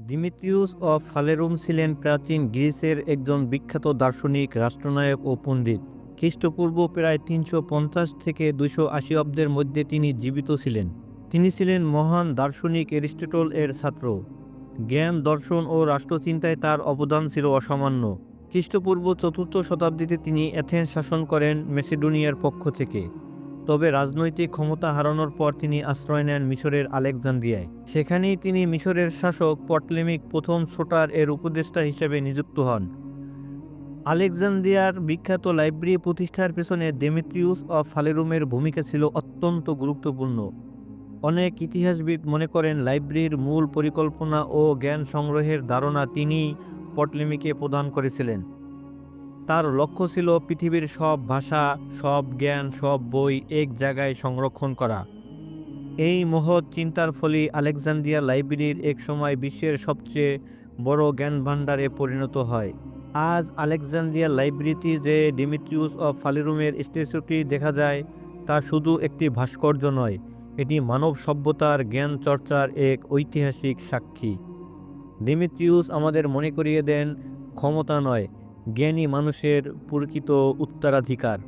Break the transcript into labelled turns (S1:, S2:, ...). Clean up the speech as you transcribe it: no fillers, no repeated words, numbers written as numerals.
S1: ডিমিত্রিয়াস of ফালেরুম ছিলেন প্রাচীন গ্রিসের একজন বিখ্যাত দার্শনিক, রাষ্ট্রনায়ক ও পণ্ডিত। খ্রিস্টপূর্ব প্রায় ৩৫০ থেকে ২৮০ অব্দের মধ্যে তিনি জীবিত ছিলেন। তিনি ছিলেন মহান দার্শনিক অ্যারিস্টটল এর ছাত্র। জ্ঞান, দর্শন ও রাষ্ট্রচিন্তায় তার অবদান ছিল অসামান্য। খ্রিস্টপূর্ব ৪র্থ শতাব্দীতে তিনি অ্যাথেন্স শাসন করেন মেসিডোনিয়ার পক্ষ থেকে। তবে রাজনৈতিক ক্ষমতা হারানোর পর তিনি আশ্রয় নেন মিশরের আলেকজান্দ্রিয়ায়। সেখানেই তিনি মিশরের শাসক পটলেমিক প্রথম সোটার এর উপদেষ্টা হিসেবে নিযুক্ত হন। আলেকজান্দ্রিয়ার বিখ্যাত লাইব্রেরি প্রতিষ্ঠার পেছনে ডেমিত্রিয়াস অফ ফালেরুমের ভূমিকা ছিল অত্যন্ত গুরুত্বপূর্ণ। অনেক ইতিহাসবিদ মনে করেন লাইব্রেরির মূল পরিকল্পনা ও জ্ঞান সংগ্রহের ধারণা তিনিই পটলেমিকে প্রদান করেছিলেন। তার লক্ষ্য ছিল পৃথিবীর সব ভাষা, সব জ্ঞান, সব বই এক জায়গায় সংরক্ষণ করা। এই মহৎ চিন্তার ফলেই আলেকজান্দ্রিয়া লাইব্রেরির একসময় বিশ্বের সবচেয়ে বড় জ্ঞানভাণ্ডারে পরিণত হয়। আজ আলেকজান্দ্রিয়া লাইব্রেরিতে যে ডিমিত্রিয়াস অফ ফালেরুমের স্ট্যাচুটি দেখা যায়, তা শুধু একটি ভাস্কর্য নয়, এটি মানব সভ্যতার জ্ঞান চর্চার এক ঐতিহাসিক সাক্ষী। ডিমিত্রিয়াস আমাদের মনে করিয়ে দেন, ক্ষমতা নয়, জ্ঞানী মানুষের প্রকৃত উত্তরাধিকার।